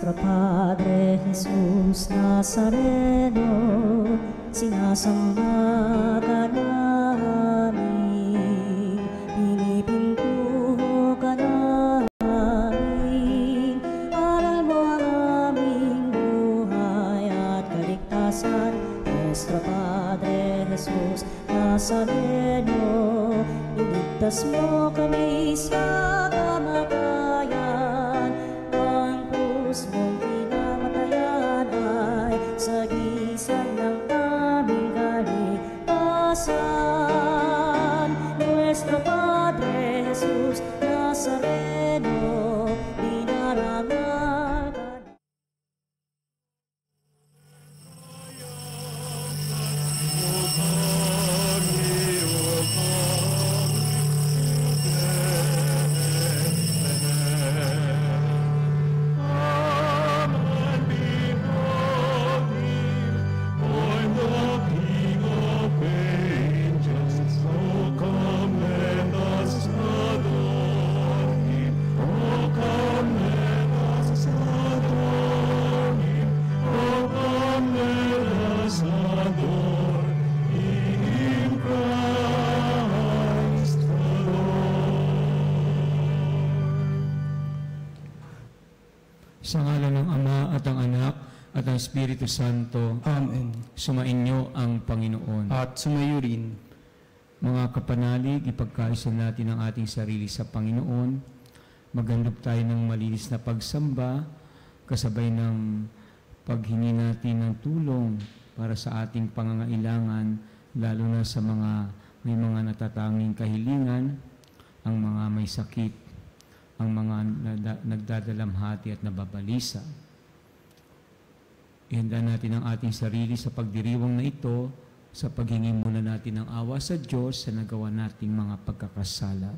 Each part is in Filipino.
Nuestro Padre Jesus Nazareno, sinasamba ka namin, pinipintuho ka namin, aral mo ang aming buhay at kaligtasan. Nuestro Padre Jesus Nazareno, iligtas mo kami sa kamatayan, ang krus mong pinamatayan ay sagisag ng aming kaligtasan. Nuestro Padre Jesus Nazareno, dinarangal ka. Sa ngalan ng Ama at ang Anak at ang Espiritu Santo. Amen. Sumainyo ang Panginoon. At sumayo rin. Mga kapanalig, ipagkaisa natin ang ating sarili sa Panginoon. Maghandog tayo ng malinis na pagsamba, kasabay ng paghingi natin ng tulong para sa ating pangangailangan, lalo na sa may mga natatanging kahilingan, ang mga may sakit, ang mga nagdadalamhati at nababalisa. Ihanda natin ang ating sarili sa pagdiriwang na ito, sa paghingi muna natin ng awa sa Diyos sa nagawa nating mga pagkakasala.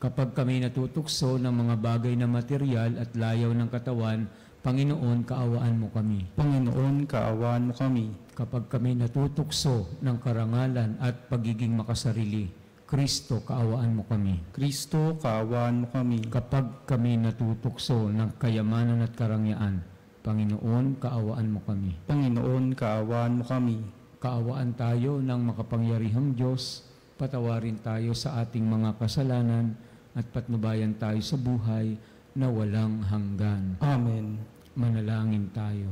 Kapag kami natutukso ng mga bagay na material at layaw ng katawan, Panginoon, kaawaan mo kami. Panginoon, kaawaan mo kami. Kapag kami natutukso ng karangalan at pagiging makasarili, Kristo, kaawaan mo kami. Kristo, kaawaan mo kami. Kapag kami natutukso ng kayamanan at karangyaan, Panginoon, kaawaan mo kami. Panginoon, kaawaan mo kami. Kaawaan tayo ng makapangyarihang Diyos, patawarin tayo sa ating mga kasalanan at patnubayan tayo sa buhay na walang hanggan. Amen. Manalangin tayo.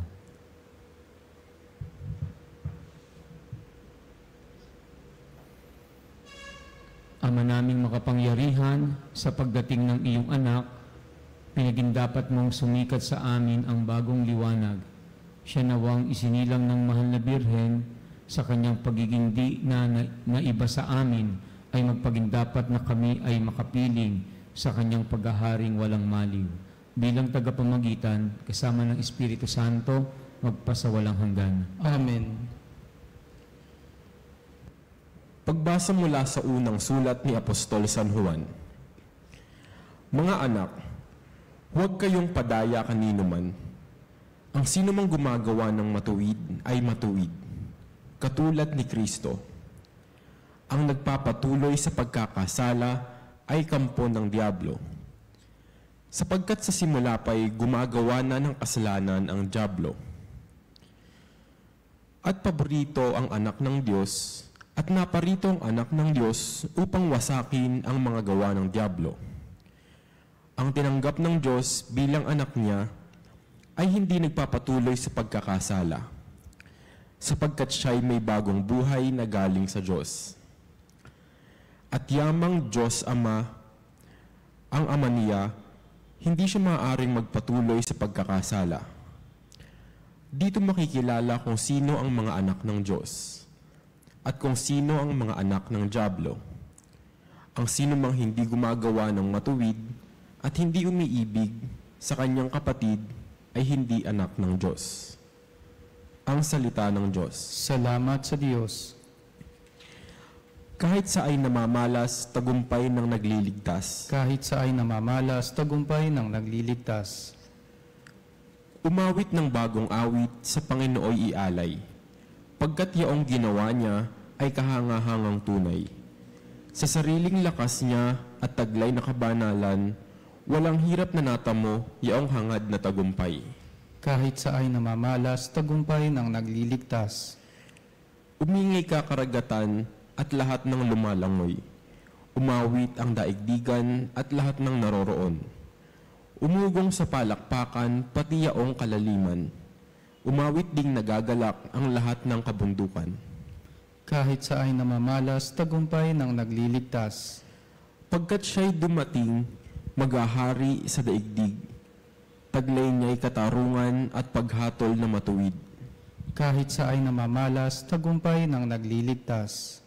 Ama naming makapangyarihan, sa pagdating ng iyong anak, pinagindapat mong sumikat sa amin ang bagong liwanag. Siya nawang isinilang ng mahal na Birhen, sa kanyang pagiging di na iba sa amin, ay magpagindapat na kami ay makapiling sa kanyang paghaharing walang maliw. Bilang tagapamagitan, kasama ng Espiritu Santo, magpasawalang hanggan. Amen. Pagbasa mula sa unang sulat ni Apostol San Juan. Mga anak, huwag kayong padaya kanino man. Ang sino mang gumagawa ng matuwid ay matuwid, katulad ni Kristo. Ang nagpapatuloy sa pagkakasala ay kampo ng diablo. Sapagkat sa simula pa'y gumagawa na ng kasalanan ang diablo. At paborito ang anak ng Diyos, at naparito ang anak ng Diyos upang wasakin ang mga gawa ng diablo. Ang tinanggap ng Diyos bilang anak niya ay hindi nagpapatuloy sa pagkakasala, sapagkat siya'y may bagong buhay na galing sa Diyos. At yamang Diyos Ama, ang Ama niya, hindi siya maaaring magpatuloy sa pagkakasala. Dito makikilala kung sino ang mga anak ng Diyos at kung sino ang mga anak ng diablo. Ang sino mang hindi gumagawa ng matuwid at hindi umiibig sa kanyang kapatid ay hindi anak ng Diyos. Ang salita ng Diyos. Salamat sa Diyos. Kahit sa ay namamalas, tagumpay ng nagliligtas. Kahit sa ay namamalas, tagumpay ng nagliligtas. Umawit ng bagong awit sa Panginooy ialay, pagkat yaong ginawa niya ay kahangahangang tunay. Sa sariling lakas niya at taglay na kabanalan, walang hirap na natamo yaong hangad na tagumpay. Kahit sa ay namamalas, tagumpay ng nagliligtas. Umingay ka karagatan at lahat ng lumalangoy. Umawit ang daigdigan at lahat ng naroroon. Umugong sa palakpakan pati yaong kalaliman. Umawit ding nagagalak ang lahat ng kabundukan. Kahit sa ay namamalas, tagumpay ng nagliligtas. Pagkat siya'y dumating, maghahari sa daigdig. Taglay niya'y katarungan at paghatol na matuwid. Kahit sa ay namamalas, tagumpay ng nagliligtas.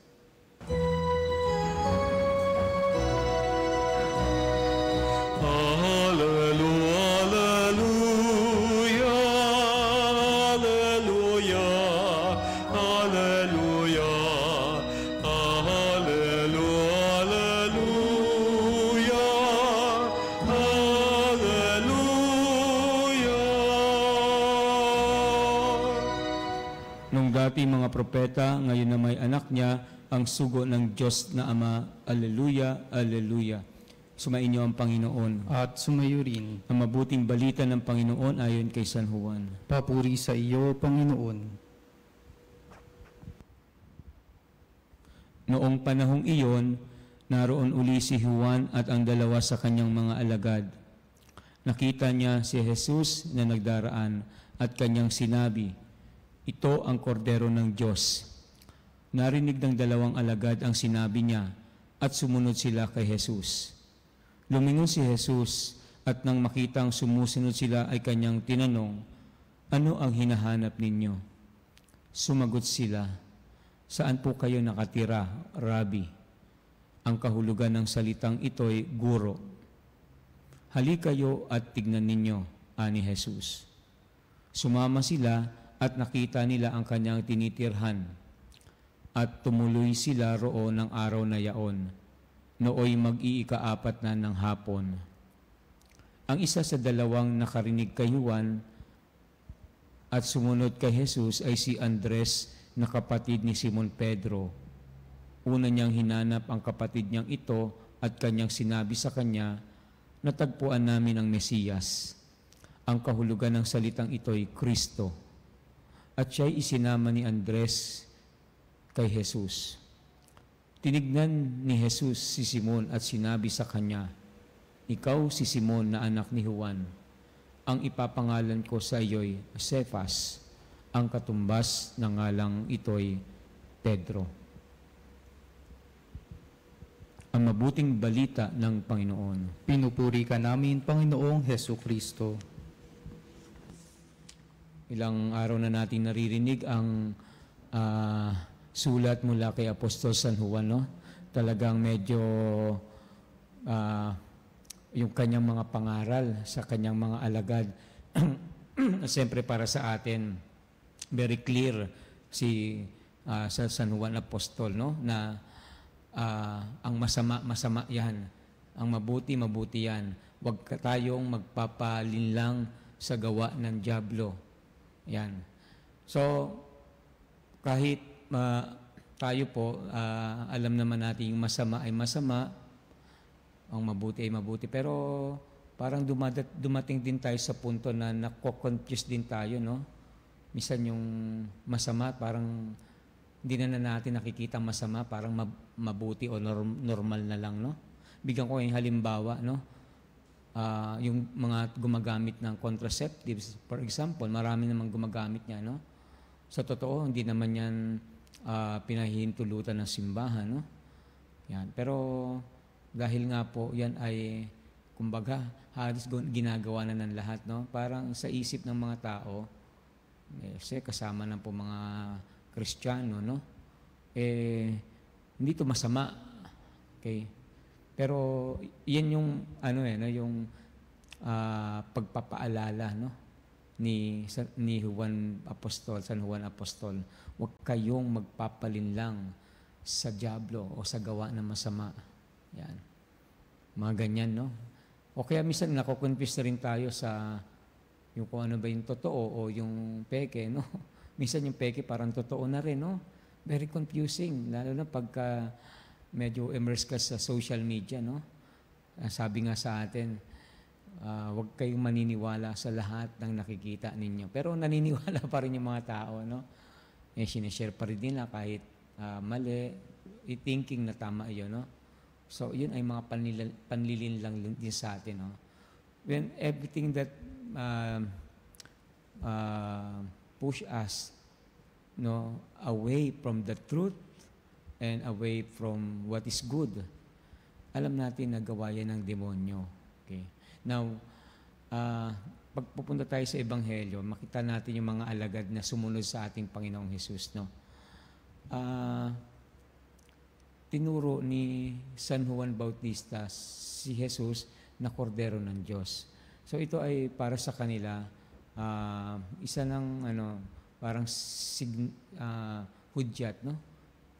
Nung dati mga propeta, ngayon na may anak niya, ang sugo ng Diyos na Ama. Alleluia, Alleluia. Sumainyo ang Panginoon. At sumayo rin. Ang mabuting balita ng Panginoon ayon kay San Juan. Papuri sa iyo, Panginoon. Noong panahong iyon, naroon uli si Juan at ang dalawa sa kanyang mga alagad. Nakita niya si Jesus na nagdaraan at kanyang sinabi, "Ito ang kordero ng Diyos." Narinig ng dalawang alagad ang sinabi niya at sumunod sila kay Jesus. Lumingon si Jesus at nang makitang sumusunod sila ay kanyang tinanong, "Ano ang hinahanap ninyo?" Sumagot sila, "Saan po kayo nakatira, Rabbi?" Ang kahulugan ng salitang ito'y guro. "Halika kayo at tignan ninyo," ani Jesus. Sumama sila at nakita nila ang kanyang tinitirhan. At tumuloy sila roon ng araw na yaon. Nooy mag-iika-4 na ng hapon. Ang isa sa dalawang nakarinig kay Juan at sumunod kay Jesus ay si Andres na kapatid ni Simon Pedro. Una niyang hinanap ang kapatid niyang ito at kanyang sinabi sa kanya, "Natagpuan namin ang Mesiyas." Ang kahulugan ng salitang ito'y Kristo. At siya'y isinama ni Andres kay Jesus. Tinignan ni Jesus si Simon at sinabi sa kanya, "Ikaw si Simon na anak ni Juan. Ang ipapangalan ko sa iyo'y Cephas, ang katumbas ng ngalang ito'y Pedro." Ang mabuting balita ng Panginoon. Pinupuri ka namin, Panginoong Hesus Kristo. Ilang araw na natin naririnig ang sulat mula kay Apostol San Juan, no? Talagang medyo yung kanyang mga pangaral sa kanyang mga alagad. Siyempre para sa atin, very clear sa San Juan Apostol, no? Na ang masama yan. Ang mabuti yan. Huwag tayong magpapalinlang sa gawa ng dyablo. Yan. So, kahit tayo po, alam naman natin yung masama ay masama, ang mabuti ay mabuti, pero parang dumating din tayo sa punto na nako-confuse din tayo, no? Minsan yung masama, parang hindi na natin nakikita masama, parang mabuti o normal na lang, no? Bigyan ko yung halimbawa, no? Yung mga gumagamit ng contraceptives, for example, marami namang gumagamit niya, no? Sa totoo, hindi naman yan pinahihintulutan ng simbahan, no? Yan. Pero dahil nga po yan ay, kumbaga, halos ginagawa na ng lahat, no? Parang sa isip ng mga tao, kasama na po mga Kristiyano, no? Hindi to masama. Okay? Pero yan yung yung pagpapaalala, no, ni Juan Apostol, San Juan Apostol. Huwag kayong magpapalinlang sa dyablo o sa gawa ng masama. Yan. Mga ganyan, no? O kaya minsan nako-confuse na rin tayo sa yung kung ano ba yung totoo o yung peke, no? Minsan yung peke parang totoo na rin, no? Very confusing, lalo na pagka medyo immerse ka sa social media, no? Sabi nga sa atin, huwag kayong maniniwala sa lahat ng nakikita ninyo. Pero naniniwala pa rin yung mga tao, no? Sinishare pa rin nila kahit mali, thinking na tama yun, no? So, yun ay mga panlilin lang din sa atin, no? When everything that push us, no, away from the truth and away from what is good, alam natin na gawa yan ng demonyo. Okay? Now, pag pupunta tayo sa Ebanghelyo, makita natin yung mga alagad na sumunod sa ating Panginoong Hesus, no? Tinuro ni San Juan Bautista si Jesus na kordero ng Diyos. So ito ay para sa kanila isa ng parang hudyat, no,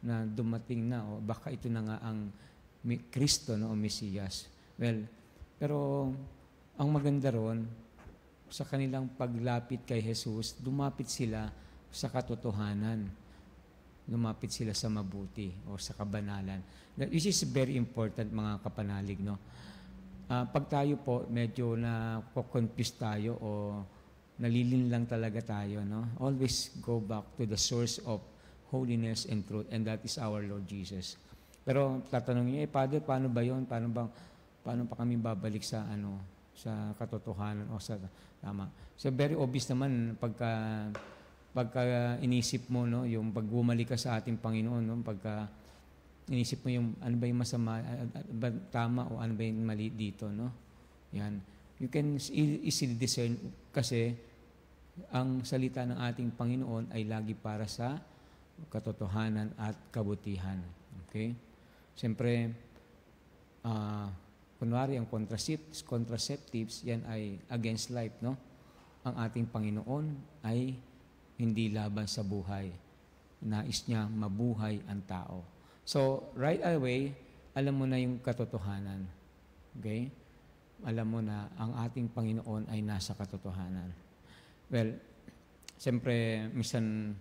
na dumating na, o baka ito na nga ang Kristo, no, o Mesiyas. Well, pero ang maganda ron, sa kanilang paglapit kay Jesus, dumapit sila sa katotohanan. Lumapit sila sa mabuti o sa kabanalan. This is very important, mga kapanalig, no? Pag tayo po medyo na-confuse tayo o nalilin lang talaga tayo, no? Always go back to the source of holiness and truth, and that is our Lord Jesus. Pero tatanungin niyo, Father, paano ba yun? Paano pa kami babalik sa sa katotohanan o sa tama? So very obvious naman pagka inisip mo, no, yung pag bumalik ka sa ating Panginoon, no, pagka inisip mo yung ano ba yung masama, ba tama o ano ba yung mali dito, no? Yan. You can easily discern kasi ang salita ng ating Panginoon ay lagi para sa katotohanan at kabutihan. Okay? Siyempre, kunwari ang contraceptives, yan ay against life, no? Ang ating Panginoon ay hindi laban sa buhay. Nais niya mabuhay ang tao. So, right away, alam mo na yung katotohanan. Okay? Alam mo na ang ating Panginoon ay nasa katotohanan. Well, siyempre, minsan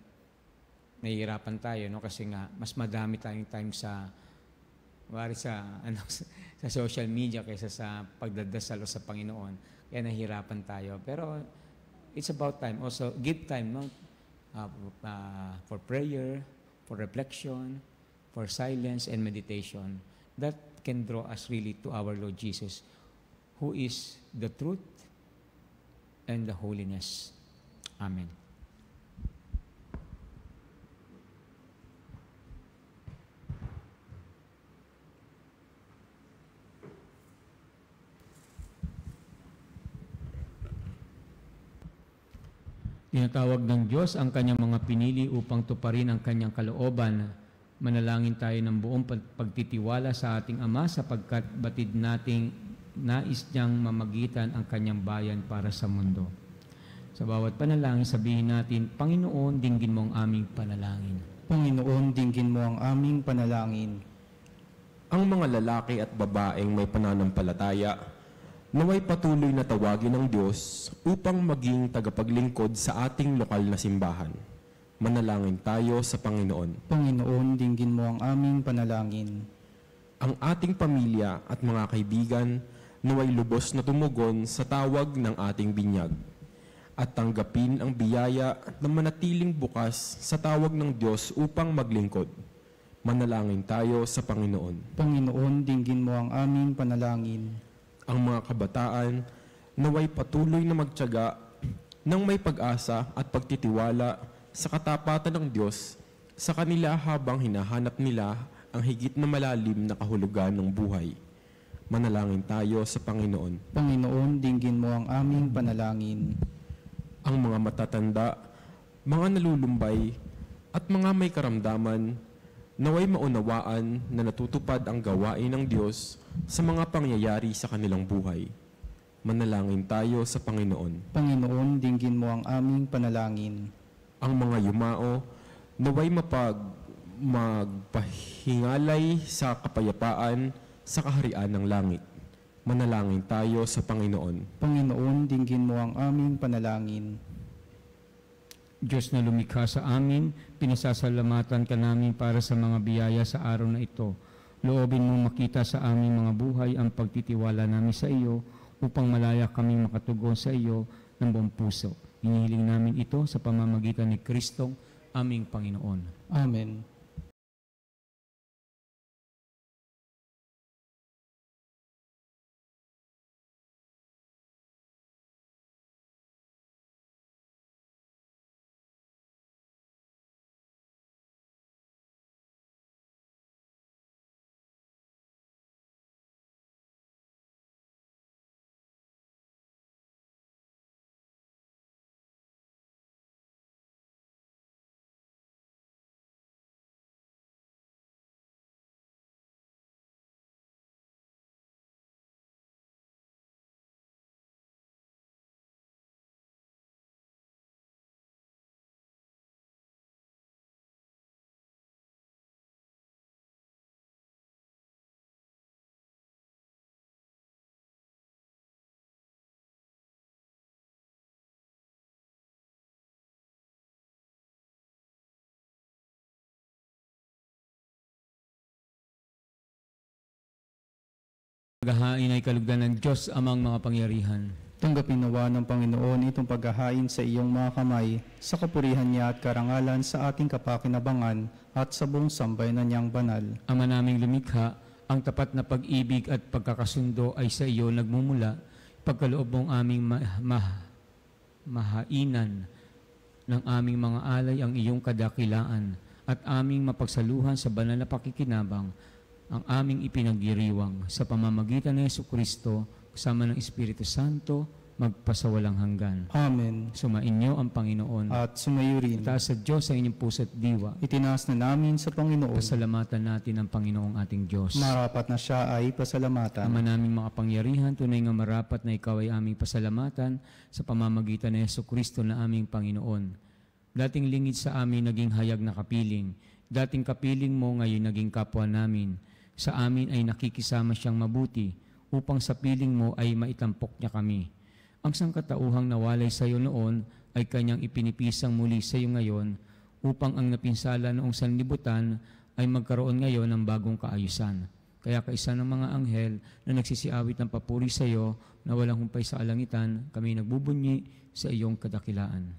nahihirapan tayo, no? Kasi nga, mas madami tayong time sa social media kaysa sa pagdadasal sa Panginoon. Kaya nahihirapan tayo. Pero, it's about time. Also, give time, no? For prayer, for reflection, for silence and meditation. That can draw us really to our Lord Jesus, who is the truth and the holiness. Amen. Tinatawag ng Diyos ang kanyang mga pinili upang tuparin ang kanyang kalooban. Manalangin tayo ng buong pagtitiwala sa ating Ama sapagkat batid nating nais niyang mamagitan ang kanyang bayan para sa mundo. Sa bawat panalangin, sabihin natin, Panginoon, dinggin mo ang aming panalangin. Panginoon, dinggin mo ang aming panalangin. Ang mga lalaki at babaeng may pananampalataya, naway patuloy na tawagin ng Diyos upang maging tagapaglingkod sa ating lokal na simbahan. Manalangin tayo sa Panginoon. Panginoon, dinggin mo ang aming panalangin. Ang ating pamilya at mga kaibigan naway lubos na tumugon sa tawag ng ating binyag at tanggapin ang biyaya na manatiling bukas sa tawag ng Diyos upang maglingkod. Manalangin tayo sa Panginoon. Panginoon, dinggin mo ang aming panalangin. Ang mga kabataan naway patuloy na magtiyaga ng may pag-asa at pagtitiwala sa katapatan ng Diyos sa kanila habang hinahanap nila ang higit na malalim na kahulugan ng buhay. Manalangin tayo sa Panginoon. Panginoon, dinggin mo ang aming panalangin. Ang mga matatanda, mga nalulumbay, at mga may karamdaman, naway maunawaan na natutupad ang gawain ng Diyos sa mga pangyayari sa kanilang buhay. Manalangin tayo sa Panginoon. Panginoon, dinggin mo ang aming panalangin. Ang mga yumao, naway magpahingalay sa kapayapaan sa kaharian ng langit. Manalangin tayo sa Panginoon. Panginoon, dinggin mo ang aming panalangin. Diyos na lumikha sa amin, pinasasalamatan ka namin para sa mga biyaya sa araw na ito. Loobin mong makita sa aming mga buhay ang pagtitiwala namin sa iyo upang malaya kaming makatugon sa iyo ng buong puso. Hinihiling namin ito sa pamamagitan ni Kristong aming Panginoon. Amen. Paghahain ay kalugdan ng Diyos amang mga pangyarihan. Tanggapin nawa ng Panginoon itong paghahain sa iyong mga kamay, sa kapurihan niya at karangalan sa ating kapakinabangan at sa buong sambayanan niyang banal. Ama naming lumikha, ang tapat na pag-ibig at pagkakasundo ay sa iyo nagmumula, pagkaloob mong aming mahainan ng aming mga alay ang iyong kadakilaan at aming mapagsaluhan sa banal na pakikinabang ang aming ipinagdiriwang sa pamamagitan ng Jesucristo kasama ng Espiritu Santo magpasawalang hanggan. Amen. Sumainyo ang Panginoon. At sumayo rin. Itaas sa Diyos sa inyong puso at diwa. Itinaas na namin sa Panginoon. Pasalamatan natin ang Panginoong ating Diyos. Marapat na siya ay pasalamatan. Ama naming mga pangyarihan, tunay nga marapat na ikaw ay aming pasalamatan sa pamamagitan ng Jesucristo na aming Panginoon. Dating lingid sa amin naging hayag na kapiling. Dating kapiling mo ngayon naging kapwa namin. Sa amin ay nakikisama siyang mabuti, upang sa piling mo ay maitampok niya kami. Ang sangkatauhang nawalay sa iyo noon ay kanyang ipinipisang muli sa iyo ngayon, upang ang napinsala noong sanlibutan ay magkaroon ngayon ng bagong kaayusan. Kaya kaisa ng mga anghel na nagsisiawit ng papuri sa iyo na walang humpay sa alangitan, kami nagbubunyi sa iyong kadakilaan.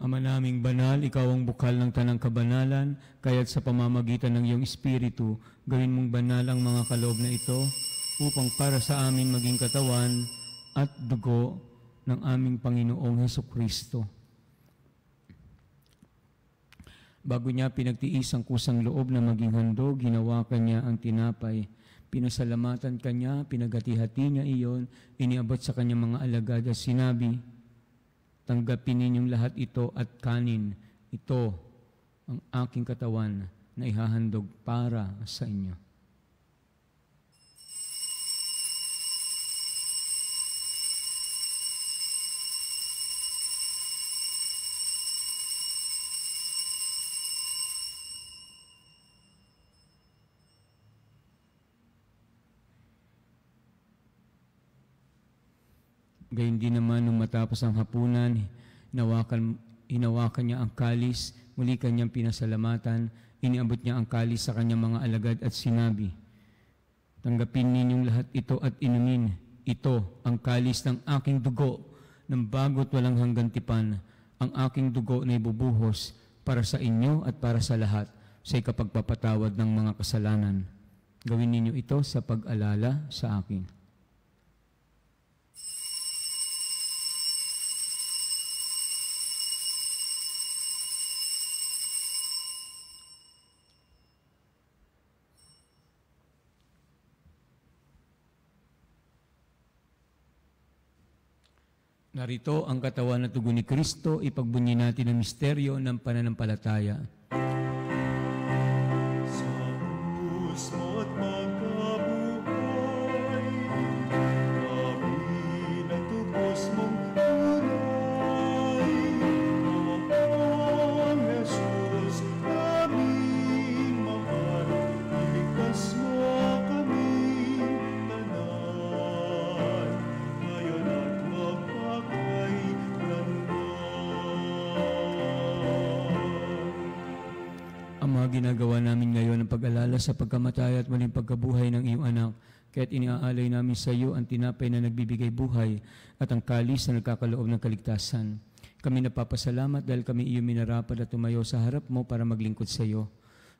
Ama naming banal, ikaw ang bukal ng tanang kabanalan, kaya't sa pamamagitan ng iyong Espiritu, gawin mong banal ang mga kaloob na ito, upang para sa amin maging katawan at dugo ng aming Panginoong Hesukristo. Bago niya pinagtiis ang kusang loob na maging handog, hinawakan niya ang tinapay. Pinasalamatan kanya, pinaghati-hati niya iyon, iniabot sa kanyang mga alagad at sinabi, tanggapin ninyong lahat ito at kanin. Ito ang aking katawan na ihahandog para sa inyo. Gayun din naman nung matapos ang hapunan, hinawakan niya ang kalis, muli kanyang pinasalamatan, iniabot niya ang kalis sa kanyang mga alagad at sinabi, tanggapin ninyong lahat ito at inumin. Ito ang kalis ng aking dugo, ng bago't walang hanggang tipan, ang aking dugo na ibubuhos para sa inyo at para sa lahat sa ikapagpapatawad ng mga kasalanan. Gawin ninyo ito sa pag-alala sa akin. Narito ang katawan at dugo ni Kristo, ipagbunyi natin ang misteryo ng pananampalataya. Sa puso't magkabuhay, kami natubos mong tunay. Ang Jesus, aming mahal, iligtas mo kaming tanan, ngayon at Ama, ginagawa namin ngayon ang pag-alala sa pagkamatay at muling pagkabuhay ng iyong anak, kaya't iniaalay namin sa iyo ang tinapay na nagbibigay buhay at ang kalis na nagkakaloob ng kaligtasan. Kami napapasalamat dahil kami iyong minarapat at tumayo sa harap mo para maglingkod sa iyo.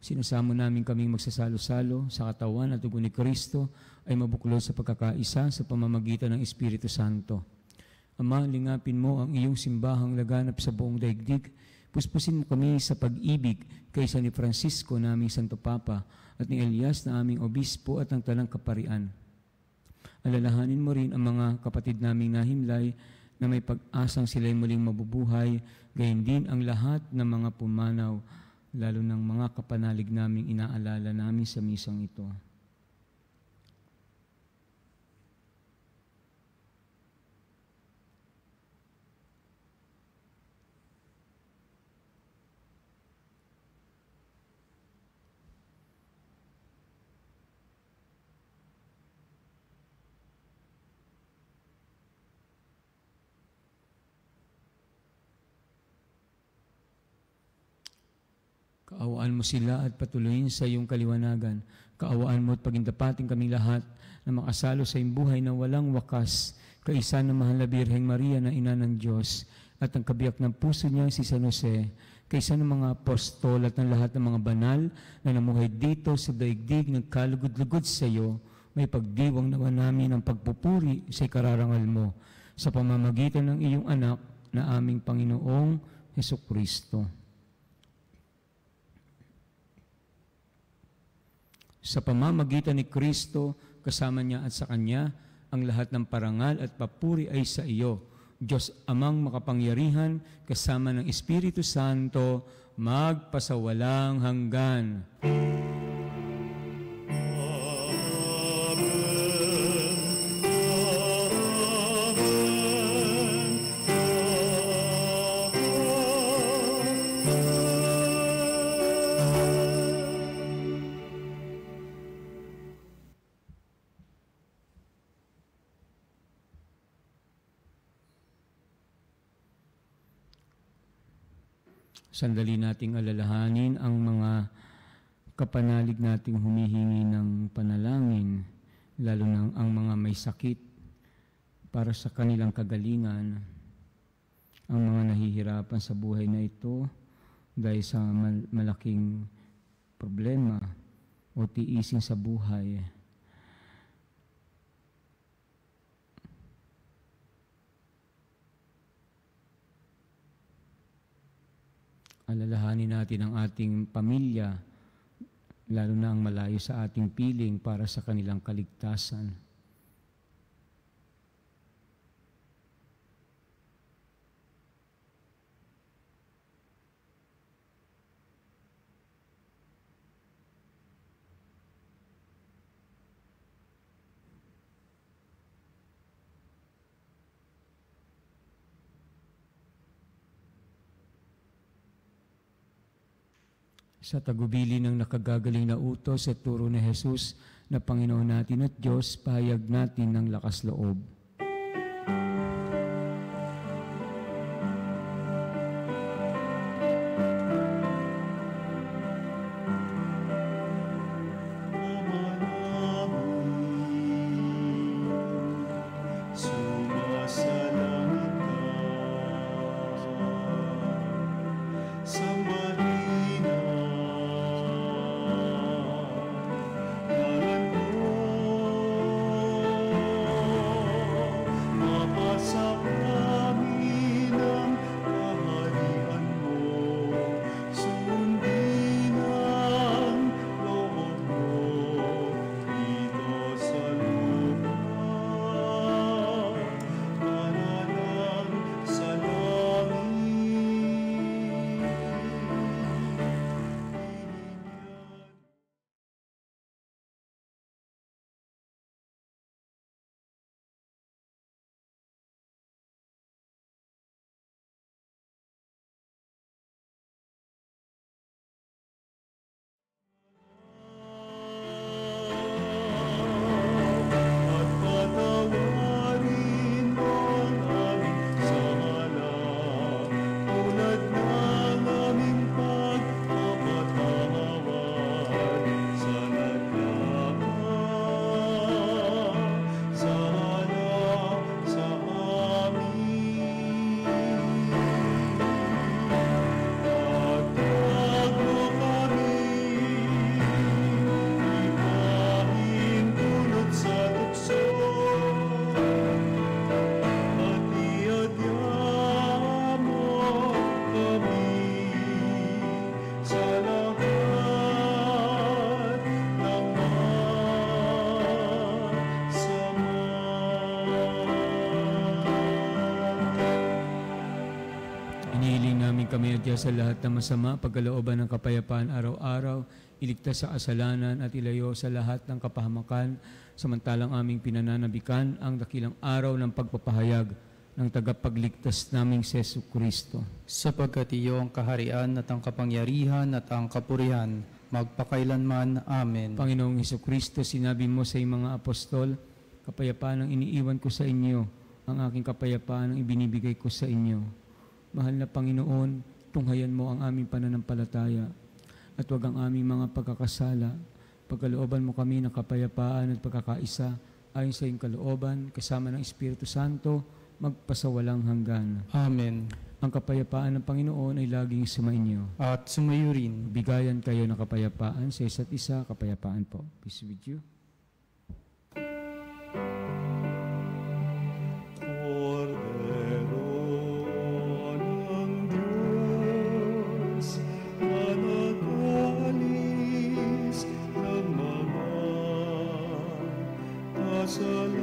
Sinasamo namin kaming magsasalo-salo sa katawan at dugo ni Kristo ay mabuklod sa pagkakaisa sa pamamagitan ng Espiritu Santo. Ama, lingapin mo ang iyong simbahang laganap sa buong daigdig. Puspusin mo kami sa pag-ibig kaysa ni Francisco na aming Santo Papa at ni Elias na aming Obispo at ng Talang Kaparian. Alalahanin mo rin ang mga kapatid naming nahimlay na may pag-asang sila'y muling mabubuhay, gayon din ang lahat ng mga pumanaw, lalo ng mga kapanalig naming inaalala namin sa misang ito. Kaawaan mo sila at patuloyin sa iyong kaliwanagan. Kaawaan mo at pagindapating kaming lahat na makasalo sa iyong buhay na walang wakas, kaisa ng mahal na Birheng Maria na ina ng Diyos, at ang kabiyak ng puso niya si San Jose, kaisa ng mga apostol at ng lahat ng mga banal na namuhay dito sa daigdig ng kalugod-lugod sa iyo, may pagdiwang nawa namin ang pagpupuri sa ikararangal mo sa pamamagitan ng iyong anak na aming Panginoong Hesukristo. Sa pamamagitan ni Kristo, kasama niya at sa Kanya, ang lahat ng parangal at papuri ay sa iyo, Diyos Amang makapangyarihan, kasama ng Espiritu Santo, magpasawalang hanggan. Sandali nating alalahanin ang mga kapanalig nating humihingi ng panalangin, lalo na ang mga may sakit para sa kanilang kagalingan, ang mga nahihirapan sa buhay na ito dahil sa malaking problema o tiisin sa buhay. Alalahanin natin ang ating pamilya, lalo na ang malayo sa ating piling para sa kanilang kaligtasan. Sa tagubili ng nakagagaling na utos at turo ni Jesus na Panginoon natin at Diyos, pahayag natin ng lakas loob. Hinihiling namin kami adya sa lahat ng masama, pagkalooban ng kapayapaan araw-araw, iligtas sa kasalanan at ilayo sa lahat ng kapahamakan, samantalang aming pinananabikan ang dakilang araw ng pagpapahayag ng tagapagligtas naming si Jesucristo. Sapagkat iyo ang kaharian at ang kapangyarihan at ang kapurihan, magpakailanman. Amen. Panginoong Jesucristo, sinabi mo sa iyong mga apostol, kapayapaan ang iniiwan ko sa inyo, ang aking kapayapaan ang ibinibigay ko sa inyo. Mahal na Panginoon, tunghayan mo ang aming pananampalataya at huwag ang aming mga pagkakasala. Pagkalooban mo kami ng kapayapaan at pagkakaisa ayon sa iyong kalooban, kasama ng Espiritu Santo, magpasawalang hanggan. Amen. Ang kapayapaan ng Panginoon ay laging sumainyo. At sumayo rin. Bigayan kayo ng kapayapaan sa isa't isa, kapayapaan po. Peace with you. Cordero ng Diyos, na nag-alis ng mga kasalanan ng sanlibutan, maawa ka sa amin.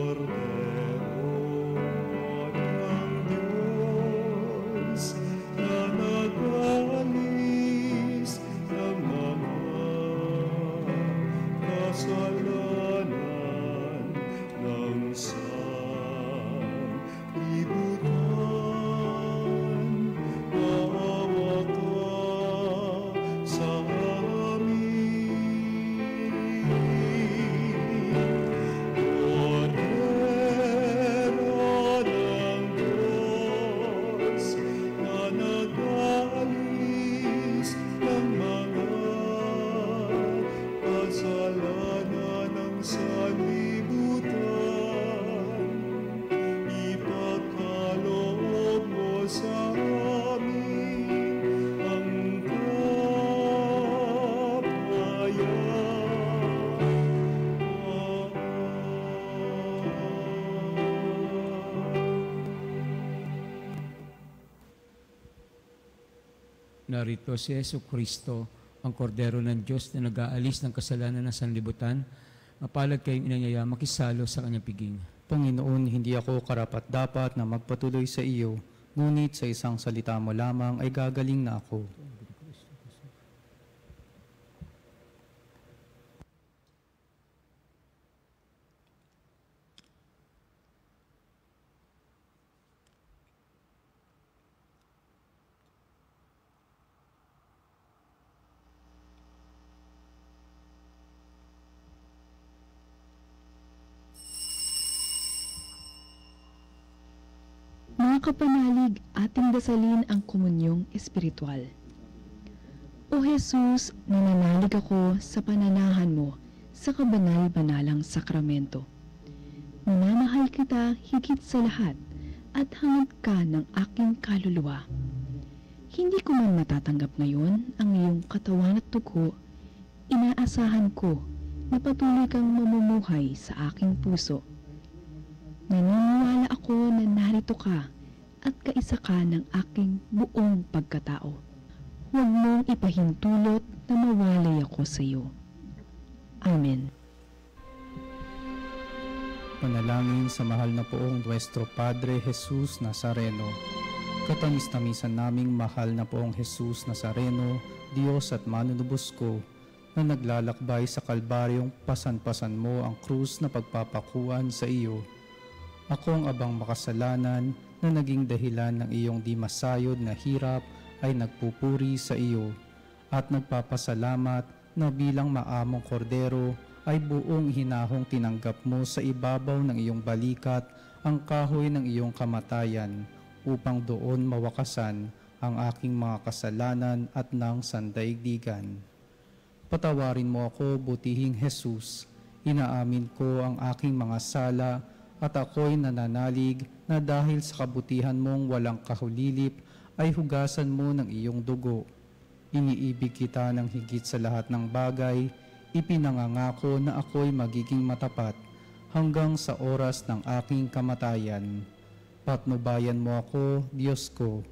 Cordero ng Diyos, na nag-alis ng mga kasalanan ng sanlibutan, maawa ka sa amin. Cordero ng Diyos, na nag-alis ng mga kasalanan ng sanlibutan, ipagkaloob mo sa amin ang Narito si Jesucristo, ang kordero ng Diyos na nag-aalis ng kasalanan ng sanlibutan. Mapalad kayong inanyaya, makisalo sa kanyang piging. Panginoon, hindi ako karapat-dapat na magpatuloy sa iyo, ngunit sa isang salita mo lamang ay gagaling na ako. Mga kapanalig, ating dasalin ang komunyong espiritual. O Jesus, nananalig ako sa pananahan mo sa kabanal-banalang sakramento. Minamahal kita higit sa lahat at hangad ka ng aking kaluluwa. Hindi ko man matatanggap ngayon ang iyong katawan at dugo, inaasahan ko na patuloy kang mamumuhay sa aking puso. Naniniwala ako na narito ka at kaisa ka ng aking buong pagkatao. Huwag mong ipahintulot na mawalay ako sa iyo. Amen. Panalangin sa mahal na poong Nuestro Padre Jesus Nazareno. Katamis-tamisan naming mahal na poong Jesus Nazareno, Diyos at manunubos ko, na naglalakbay sa Kalbaryong pasan-pasan mo ang krus na pagpapakuan sa iyo. Ako ang abang makasalanan na naging dahilan ng iyong di masayod na hirap ay nagpupuri sa iyo at nagpapasalamat na bilang maamong kordero ay buong hinahong tinanggap mo sa ibabaw ng iyong balikat ang kahoy ng iyong kamatayan upang doon mawakasan ang aking mga kasalanan at ng sandaigdigan. Patawarin mo ako, butihing Jesus, inaamin ko ang aking mga sala at ako'y nananalig na dahil sa kabutihan mong walang kahulilip ay hugasan mo ng iyong dugo. Iniibig kita ng higit sa lahat ng bagay, ipinangangako na ako'y magiging matapat hanggang sa oras ng aking kamatayan. Patnubayan mo ako, Diyos ko,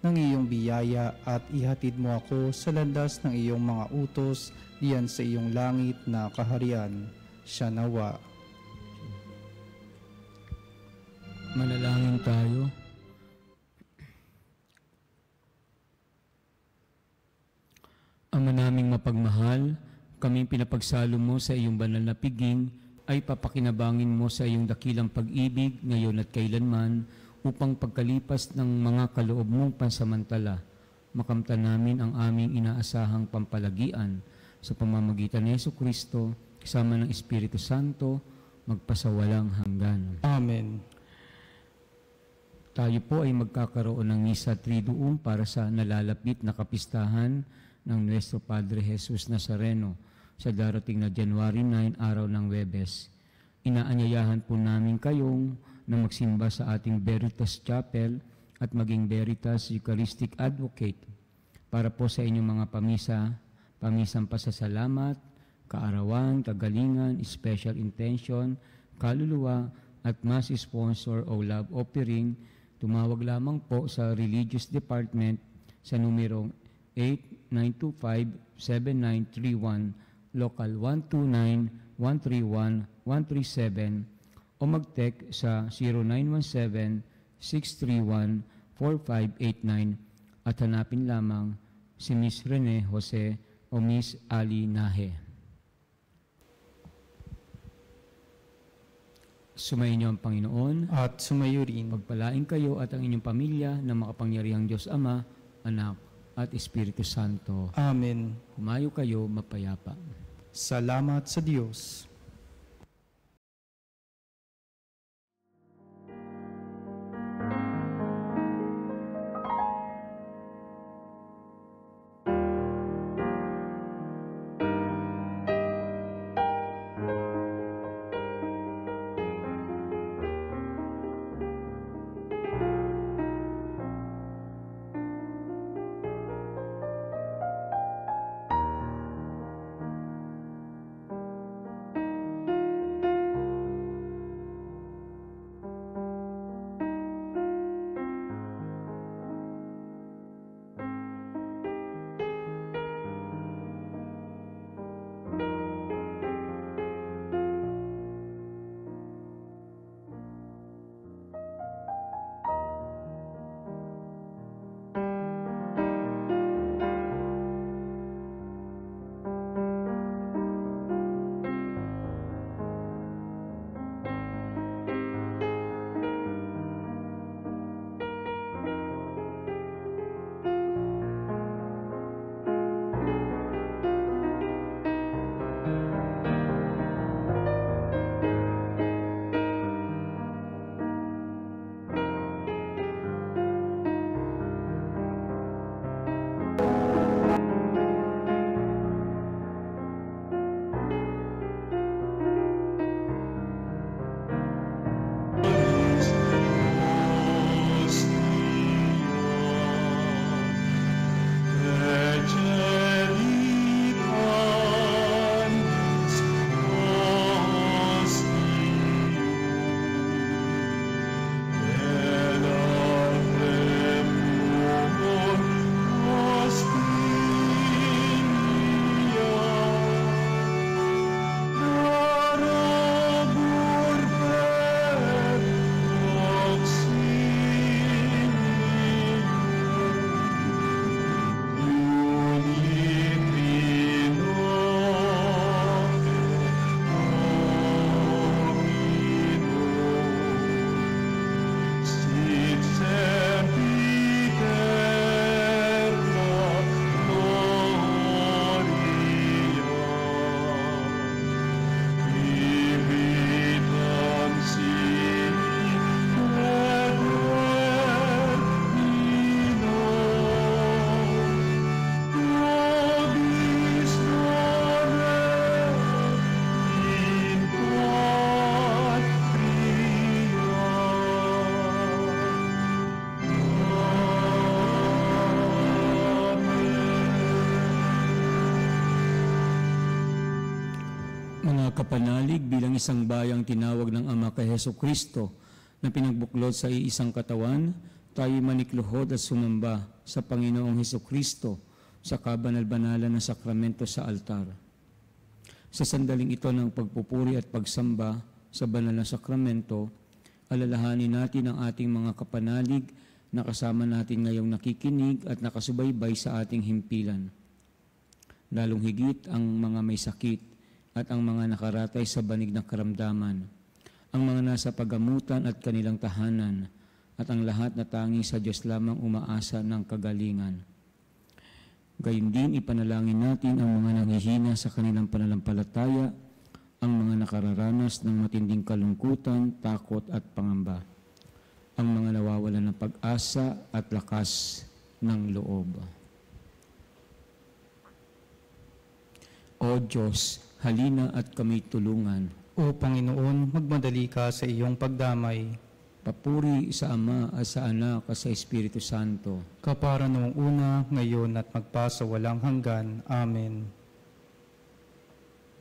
ng iyong biyaya at ihatid mo ako sa landas ng iyong mga utos diyan sa iyong langit na kaharian. Siya nawa. Manalangin tayo. Ama naming mapagmahal, kaming pinapagsalo mo sa iyong banal na piging, ay papakinabangin mo sa iyong dakilang pag-ibig ngayon at kailanman upang pagkalipas ng mga kaloob mong pansamantala, makamtan namin ang aming inaasahang pampalagian sa pamamagitan ni Jesucristo kasama ng Espiritu Santo, magpasawalang hanggan. Amen. Tayo po ay magkakaroon ng Misa Triduum para sa nalalapit na kapistahan ng Nuestro Padre Jesus Nazareno sa darating na January 9, araw ng Huwebes. Inaanyayahan po namin kayong na magsimba sa ating Veritas Chapel at maging Veritas Eucharistic Advocate para po sa inyong mga pamisang pasasalamat, kaarawan, kagalingan, special intention, kaluluwa at mass sponsor o love offering. Tumawag lamang po sa Religious Department sa numerong 8925-7931, Local 129-131-137 o mag-text sa 0917-631-4589 at hanapin lamang si Miss Rene Jose o Miss Ali Nahe. Sumayin niyo ang Panginoon At sumayo rin. pagpalain kayo at ang inyong pamilya ng makapangyarihang Diyos Ama, Anak at Espiritu Santo. Amen. Humayo kayo mapayapa. Salamat sa Diyos. Mga kapanalig, bilang isang bayang tinawag ng Ama kay Jesucristo na pinagbuklod sa iisang katawan, tayo manikluhod at sumamba sa Panginoong Hesukristo sa kabanal-banalan ng sakramento sa altar. Sa sandaling ito ng pagpupuri at pagsamba sa banal na sakramento, alalahanin natin ang ating mga kapanalig na kasama natin ngayong nakikinig at nakasubaybay sa ating himpilan. Lalong higit ang mga may sakit at ang mga nakaratay sa banig ng karamdaman, ang mga nasa pagamutan at kanilang tahanan, at ang lahat na tanging sa Diyos lamang umaasa ng kagalingan. Gayun din ipanalangin natin ang mga nanghihina sa kanilang pananampalataya, ang mga nakararanas ng matinding kalungkutan, takot at pangamba, ang mga nawawalan ng pag-asa at lakas ng loob. O Diyos, halina at kami tulungan. O Panginoon, magmadali ka sa iyong pagdamay. Papuri sa Ama at sa Anak at sa Espiritu Santo. Kapara noong una, ngayon at magpasawalang hanggan. Amen.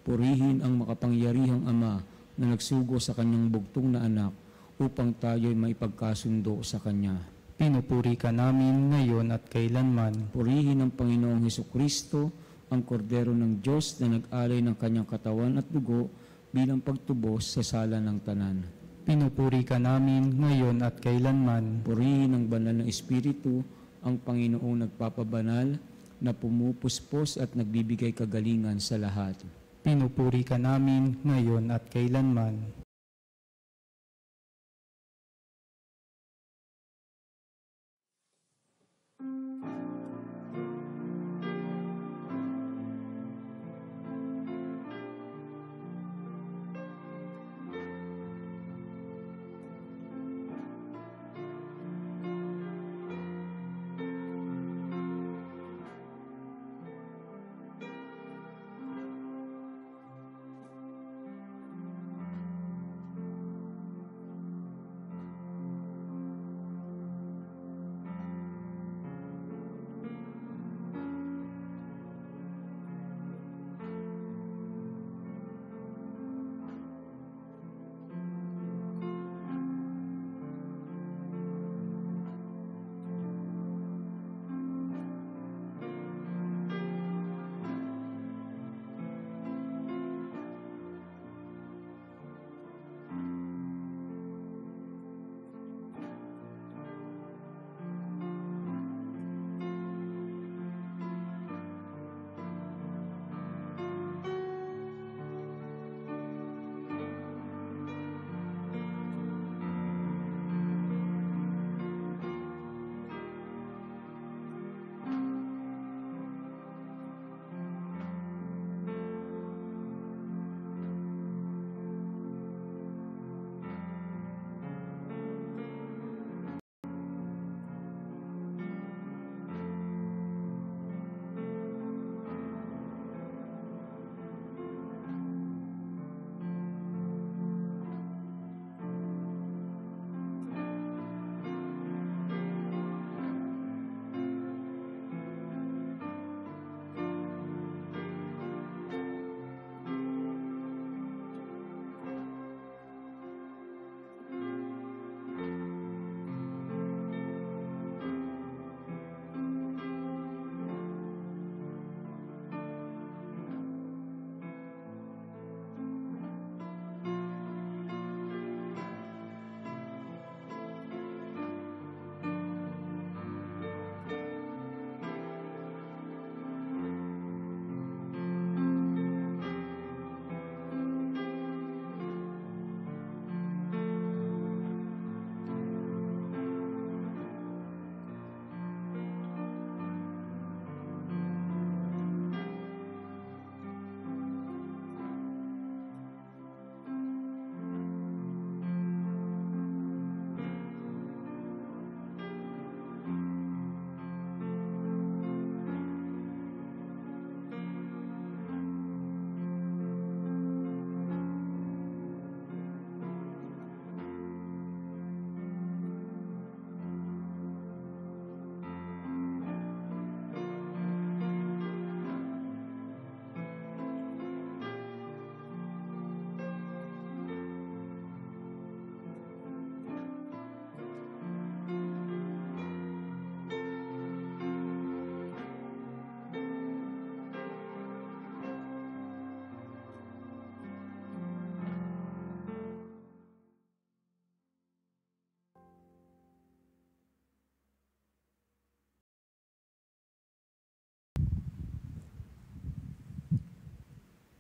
Purihin ang makapangyarihang Ama na nagsugo sa kanyang bugtong na anak upang tayo'y maipagkasundo sa Kanya. Pinupuri ka namin ngayon at kailanman. Purihin ang Panginoong Hesukristo, ang kordero ng Diyos na nag-alay ng kanyang katawan at dugo bilang pagtubos sa sala ng tanan. Pinupuri ka namin ngayon at kailanman. Purihin ng banal na Espiritu, ang Panginoong nagpapabanal na pumupuspos at nagbibigay kagalingan sa lahat. Pinupuri ka namin ngayon at kailanman.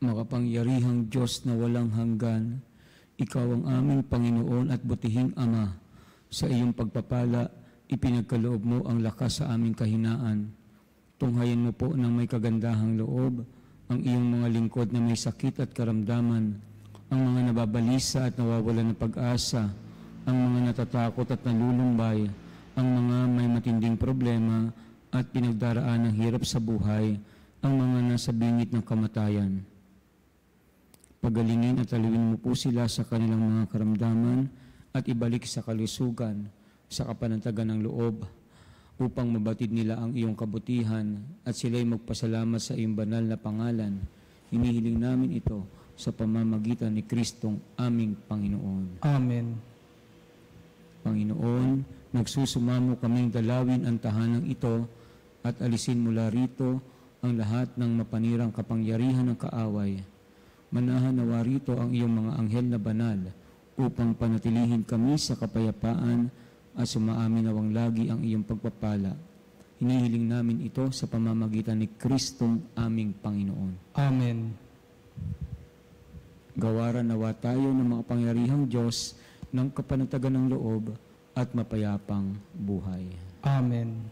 Makapangyarihang Diyos na walang hanggan, Ikaw ang aming Panginoon at butihing Ama. Sa iyong pagpapala, ipinagkaloob mo ang lakas sa aming kahinaan. Tunghayan mo po ng may kagandahang loob ang iyong mga lingkod na may sakit at karamdaman, ang mga nababalisa at nawawalan ng pag-asa, ang mga natatakot at nalulumbay, ang mga may matinding problema at pinagdaraan ng hirap sa buhay, ang mga nasa bingit ng kamatayan. Pagalingin at aliwin mo po sila sa kanilang mga karamdaman at ibalik sa kalusugan, sa kapanatagan ng loob, upang mabatid nila ang iyong kabutihan at sila'y magpasalamat sa iyong banal na pangalan. Hinihiling namin ito sa pamamagitan ni Kristong aming Panginoon. Amen. Panginoon, nagsusumamo kaming dalawin ang tahanang ito at alisin mula rito ang lahat ng mapanirang kapangyarihan ng kaaway. Manahan nawa rito ang iyong mga anghel na banal upang panatilihin kami sa kapayapaan at sumaamin nawang lagi ang iyong pagpapala. Hinihiling namin ito sa pamamagitan ni Kristong aming Panginoon. Amen. Gawaran nawa tayo ng mga pangyarihang Diyos ng kapanatagan ng loob at mapayapang buhay. Amen.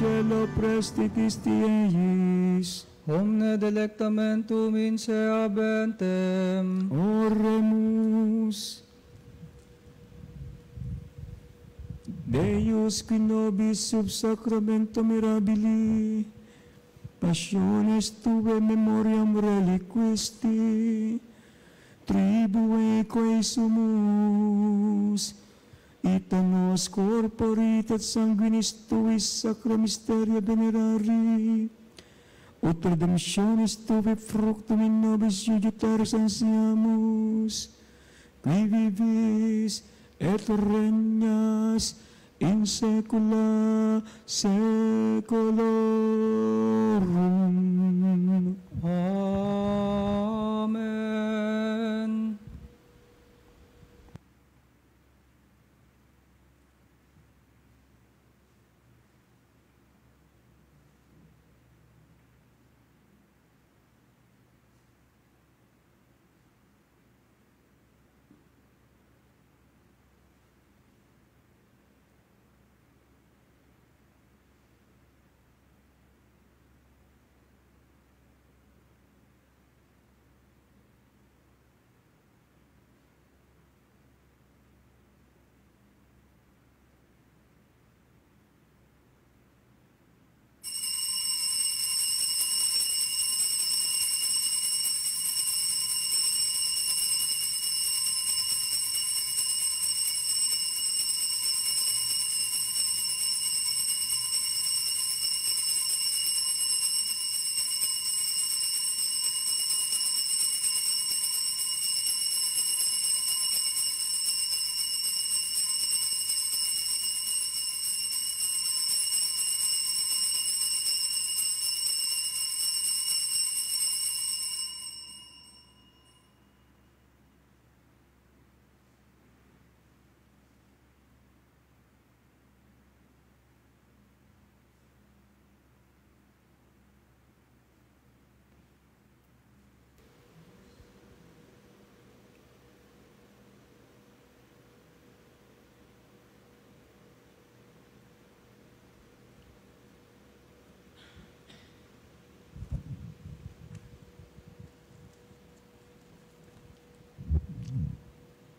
Cielo prestitis Dieis, Omne delectamentum in se habentem. oremus. Deus qui nobis sub sacramento mirabili, passiones tuae memoriam reliquisti, tribue quae sumus, ita nos corporit et sanguinis tuis sacra mysteria venerari, ut redemptionis tuae fructum in nobis iuditaris ansiamus, qui vivis et regnas in saecula saeculorum. Amen.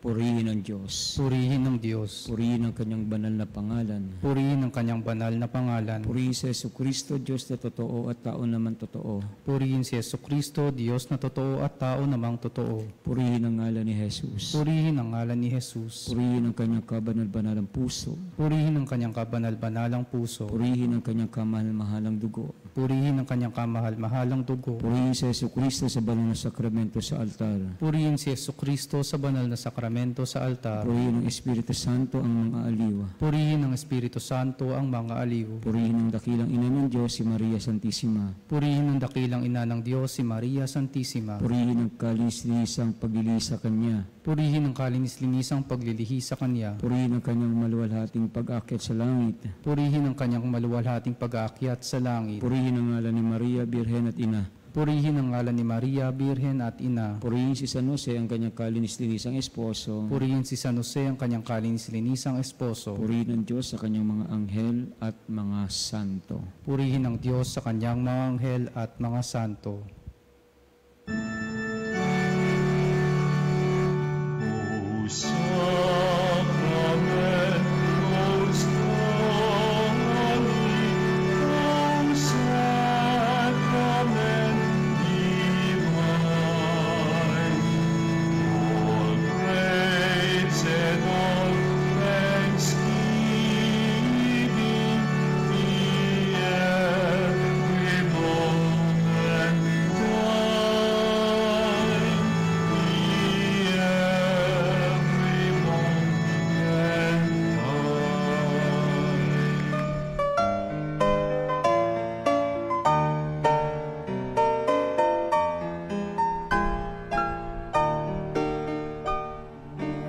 Purihin ang Diyos. Purihin ng Diyos. Purihin ang kanyang banal na pangalan. Purihin ang kanyang banal na pangalan. Purihin si Jesucristo, Diyos na totoo at tao naman totoo. Purihin si Jesucristo, Diyos na totoo at tao namang totoo. Purihin ang ngalan ni Jesus. Purihin ang ngalan ni Jesus. Purihin ang kanyang kabanal-banalang puso. Purihin ang kanyang kabanal-banalang puso. Purihin ang kanyang kamahal-mahalang dugo. Purihin ang kanyang kamahal-mahalang dugo. Purihin si Jesucristo sa banal na sakramento sa altar. Purihin si Jesucristo sa banal na sakramento sa altar. Purihin ng Espiritu Santo ang mga aliwa. Purihin ng Espiritu Santo ang mga aliw. Purihin ng dakilang ina ng Diyos si Maria Santissima. Purihin ng dakilang ina ng Diyos si Maria Santissima. Purihin ng kalis-lisang paglili sa Kanya. Purihin ang kalinis-linisang paglilihi sa Kanya. Purihin ang kanyang maluwalhating pag-akyat sa langit. Purihin ang kanyang maluwalhating pag-aakyat sa langit. Purihin ang ngalan ni Maria, Birhen at Ina. Purihin ang ngalan ni Maria, Birhen at Ina. Purihin si San Jose ang kanyang kalinis-linisang esposo. Purihin si San Jose ang kanyang kalinis-linisang esposo. Purihin ang Diyos sa kanyang mga anghel at mga santo. Purihin ang Diyos sa kanyang mga anghel at mga santo.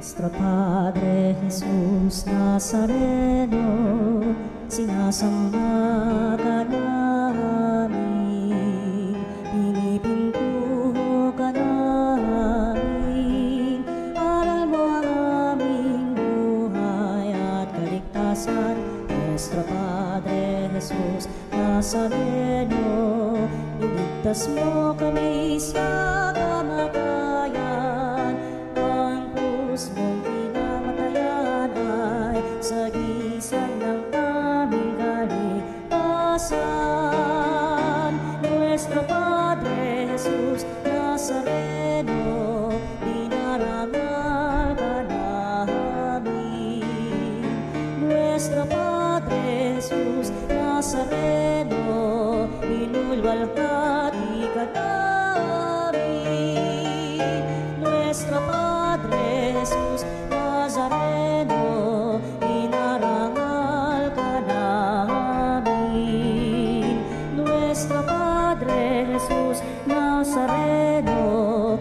Nuestro Padre Jesus Nazareno, sinasamba ka namin, pinipintuho ka namin, aral mo ang aming buhay at kaligtasan. Nuestro Padre Jesus Nazareno, iligtas mo kami sa kamatayan, ang krus mong pinamatayan ay sagisag ng aming kaligtasan. Nuestro Padre Jesus Nazareno, dinarangal ka namin. Nuestro Padre Jesus Nazareno, inulwalhati ka namin. Nuestro Padre Jesus Nazareno, inarangal ka namin. Nuestro Padre Jesus Nazareno,